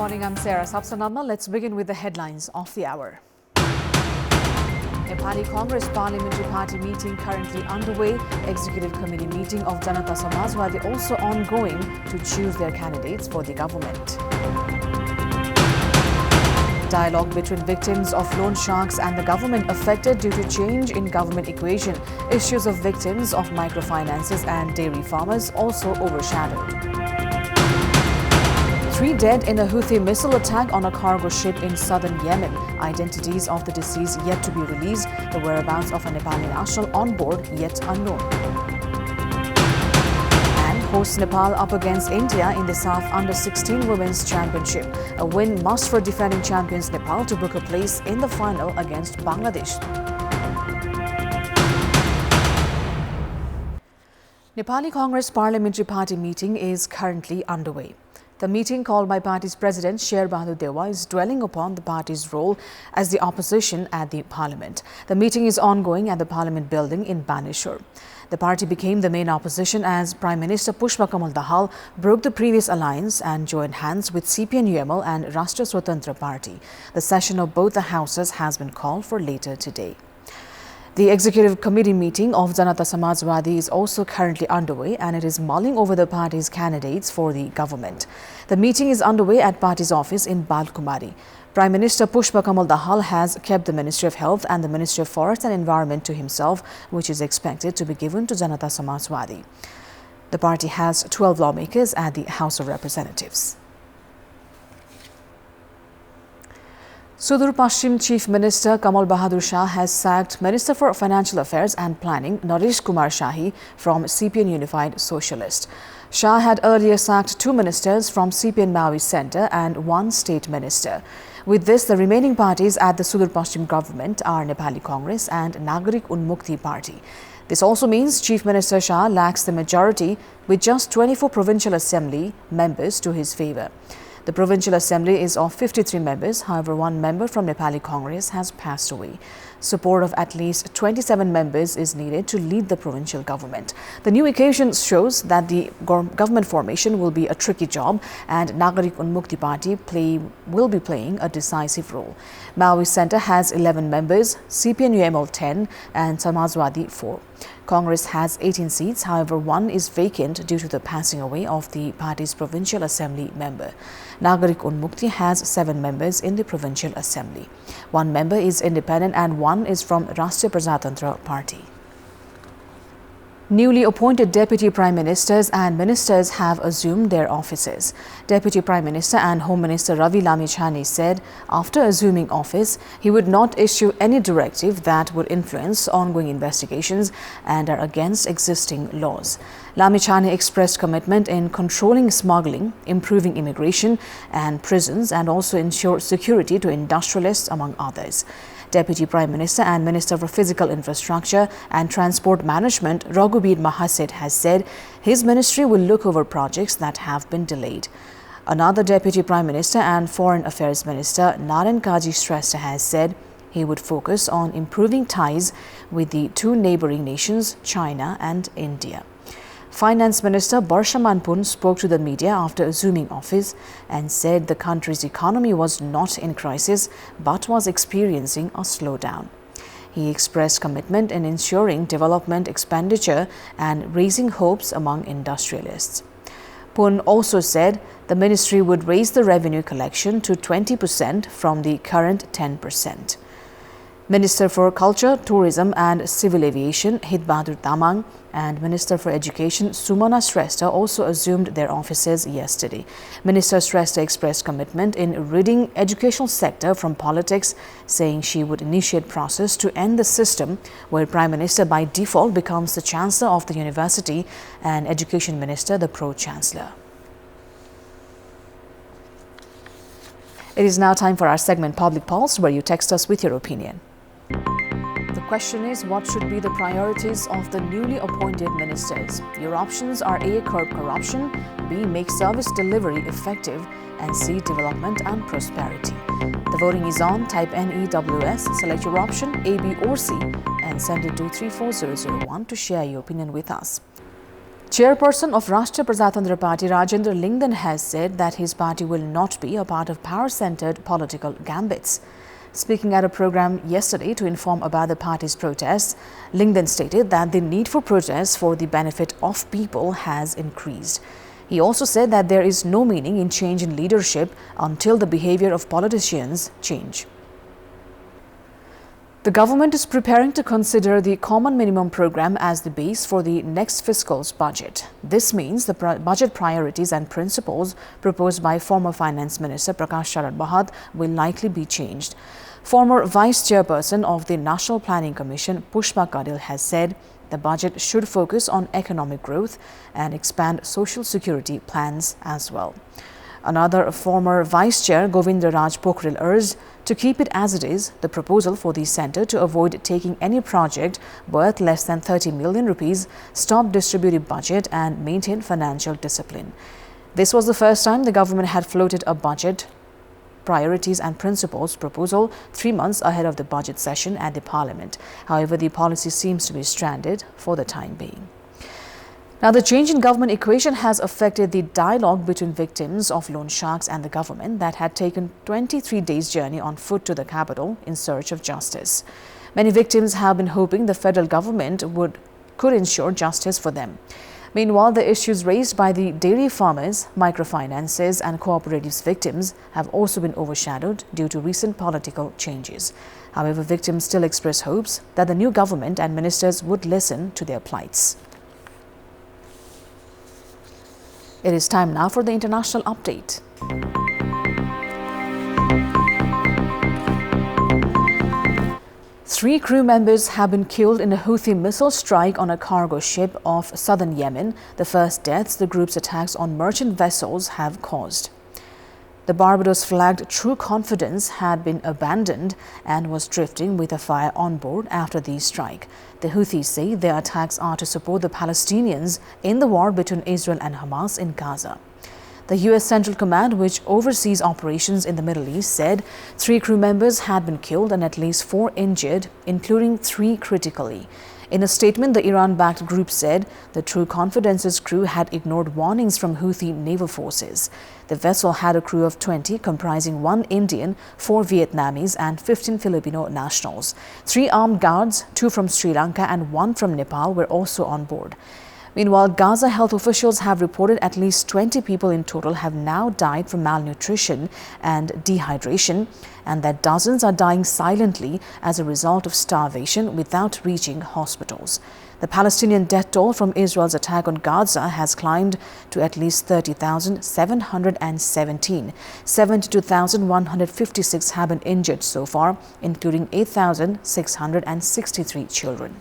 morning, I'm Sapsanamma. Let's begin with the headlines of the hour. Nepali Congress Parliamentary Party meeting currently underway. Executive Committee meeting of Janata Samajwadi also ongoing to choose their candidates for the government. Dialogue between victims of loan sharks and the government affected due to change in government equation. Issues of victims of microfinances and dairy farmers also overshadowed. 3 dead in a Houthi missile attack on a cargo ship in southern Yemen. Identities of the deceased yet to be released. The whereabouts of a Nepali national on board yet unknown. And hosts Nepal up against India in the SAF Under-16 Women's Championship. A win must for defending champions Nepal to book a place in the final against Bangladesh. Nepali Congress Parliamentary Party meeting is currently underway. The meeting called by party's president Sher Bahadur Dewa is dwelling upon the party's role as the opposition at the parliament. The meeting is ongoing at the parliament building in Baneshwar. The party became the main opposition as Prime Minister Pushpa Kamal Dahal broke the previous alliance and joined hands with CPN-UML and Rashtra Swatantra Party. The session of both the houses has been called for later today. The Executive Committee meeting of Janata Samajwadi is also currently underway and it is mulling over the party's candidates for the government. The meeting is underway at party's office in Balkumari. Prime Minister Pushpa Kamal Dahal has kept the Ministry of Health and the Ministry of Forest and Environment to himself, which is expected to be given to Janata Samajwadi. The party has 12 lawmakers at the House of Representatives. Sudur Pashchim Chief Minister Kamal Bahadur Shah has sacked Minister for Financial Affairs and Planning Naresh Kumar Shahi from CPN Unified Socialist. Shah had earlier sacked 2 ministers from CPN Maui Centre and 1 state minister. With this, the remaining parties at the Sudur Pashchim government are Nepali Congress and Nagarik Unmukti Party. This also means Chief Minister Shah lacks the majority with just 24 Provincial Assembly members to his favour. The Provincial Assembly is of 53 members, however 1 member from Nepali Congress has passed away. Support of at least 27 members is needed to lead the provincial government. The new occasion shows that the government formation will be a tricky job and Nagarik Unmukti Party will be playing a decisive role. Maui Centre has 11 members, CPN-UML 10 and Samajwadi 4. Congress has 18 seats, however 1 is vacant due to the passing away of the party's Provincial Assembly member. Nagarik Unmukti has 7 members in the Provincial Assembly. 1 member is independent and 1 is from Rashtriya Prajatantra Party. Newly appointed Deputy Prime Ministers and Ministers have assumed their offices. Deputy Prime Minister and Home Minister Ravi Lamichhane said after assuming office, he would not issue any directive that would influence ongoing investigations and are against existing laws. Lamichhane expressed commitment in controlling smuggling, improving immigration and prisons, and also ensure security to industrialists, among others. Deputy Prime Minister and Minister for Physical Infrastructure and Transport Management Raghubir Mahaset has said his ministry will look over projects that have been delayed. Another Deputy Prime Minister and Foreign Affairs Minister Naren Kaji Shrestha has said he would focus on improving ties with the 2 neighbouring nations, China and India. Finance Minister Barsha Manpun spoke to the media after assuming office and said the country's economy was not in crisis but was experiencing a slowdown. He expressed commitment in ensuring development expenditure and raising hopes among industrialists. Pun also said the ministry would raise the revenue collection to 20% from the current 10%. Minister for Culture, Tourism and Civil Aviation Hit Bahadur Tamang and Minister for Education Sumana Shrestha also assumed their offices yesterday. Minister Shrestha expressed commitment in ridding educational sector from politics, saying she would initiate process to end the system where Prime Minister by default becomes the Chancellor of the University and Education Minister the Pro-Chancellor. It is now time for our segment Public Pulse, where you text us with your opinion. The question is, what should be the priorities of the newly appointed ministers? Your options are A. Curb corruption, B. Make service delivery effective, and C. Development and prosperity. The voting is on. Type NEWS, select your option A, B or C and send it to 34001 to share your opinion with us. Chairperson of Rashtriya Prajatantra Party Rajendra Lingdan has said that his party will not be a part of power-centered political gambits. Speaking at a program yesterday to inform about the party's protests, Lingdan stated that the need for protests for the benefit of people has increased. He also said that there is no meaning in change in leadership until the behavior of politicians change. The government is preparing to consider the Common Minimum Program as the base for the next fiscal's budget. This means the budget priorities and principles proposed by former Finance Minister Prakash Sharad Bahad will likely be changed. Former Vice Chairperson of the National Planning Commission, Pushpa Kadil, has said the budget should focus on economic growth and expand social security plans as well. Another former Vice Chair, Govinda Raj Pokhrel, urged to keep it as it is, the proposal for the centre to avoid taking any project worth less than 30 million rupees, stop distributive budget and maintain financial discipline. This was the first time the government had floated a budget priorities and principles proposal 3 months ahead of the budget session at the parliament. However, the policy seems to be stranded for the time being. Now, the change in government equation has affected the dialogue between victims of loan sharks and the government that had taken 23 days' journey on foot to the capital in search of justice. Many victims have been hoping the federal government could ensure justice for them. Meanwhile, the issues raised by the dairy farmers, microfinances and cooperatives victims have also been overshadowed due to recent political changes. However, victims still express hopes that the new government and ministers would listen to their plights. It is time now for the international update. 3 crew members have been killed in a Houthi missile strike on a cargo ship off southern Yemen, the first deaths the group's attacks on merchant vessels have caused. The Barbados-flagged True Confidence had been abandoned and was drifting with a fire on board after the strike. The Houthis say their attacks are to support the Palestinians in the war between Israel and Hamas in Gaza. The U.S. Central Command, which oversees operations in the Middle East, said 3 crew members had been killed and at least 4 injured, including 3 critically. In a statement, the Iran-backed group said the True Confidence's crew had ignored warnings from Houthi naval forces. The vessel had a crew of 20, comprising 1 Indian, 4 Vietnamese and 15 Filipino nationals. 3 armed guards, 2 from Sri Lanka and 1 from Nepal, were also on board. Meanwhile, Gaza health officials have reported at least 20 people in total have now died from malnutrition and dehydration, and that dozens are dying silently as a result of starvation without reaching hospitals. The Palestinian death toll from Israel's attack on Gaza has climbed to at least 30,717. 72,156 have been injured so far, including 8,663 children.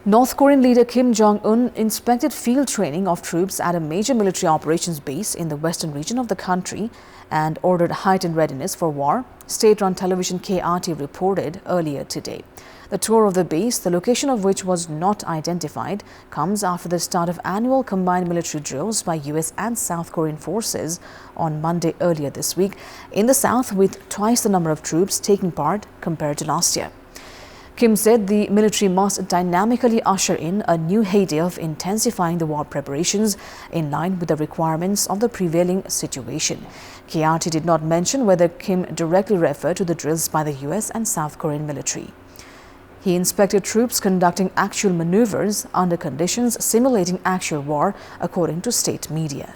North Korean leader Kim Jong-un inspected field training of troops at a major military operations base in the western region of the country and ordered heightened readiness for war, state-run television KRT reported earlier today. The tour of the base, the location of which was not identified, comes after the start of annual combined military drills by US and South Korean forces on Monday earlier this week in the south, with twice the number of troops taking part compared to last year. Kim said the military must dynamically usher in a new heyday of intensifying the war preparations in line with the requirements of the prevailing situation. KRT did not mention whether Kim directly referred to the drills by the US and South Korean military. He inspected troops conducting actual maneuvers under conditions simulating actual war, according to state media.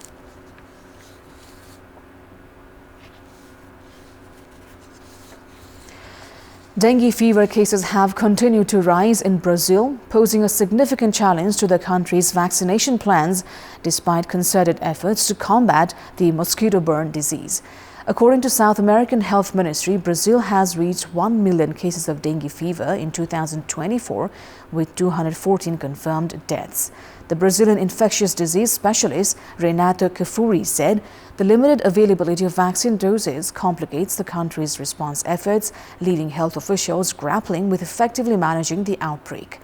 Dengue fever cases have continued to rise in Brazil, posing a significant challenge to the country's vaccination plans despite concerted efforts to combat the mosquito-borne disease. According to South American Health Ministry, Brazil has reached 1 million cases of dengue fever in 2024, with 214 confirmed deaths. The Brazilian infectious disease specialist Renato Kefuri said the limited availability of vaccine doses complicates the country's response efforts, leaving health officials grappling with effectively managing the outbreak.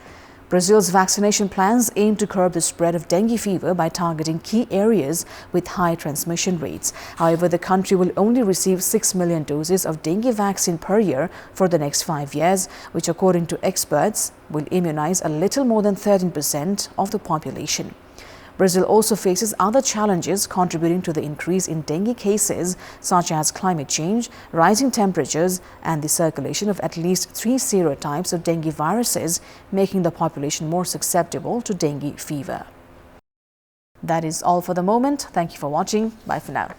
Brazil's vaccination plans aim to curb the spread of dengue fever by targeting key areas with high transmission rates. However, the country will only receive 6 million doses of dengue vaccine per year for the next 5 years, which, according to experts, will immunize a little more than 13% of the population. Brazil also faces other challenges contributing to the increase in dengue cases, such as climate change, rising temperatures, and the circulation of at least 3 serotypes of dengue viruses, making the population more susceptible to dengue fever. That is all for the moment. Thank you for watching. Bye for now.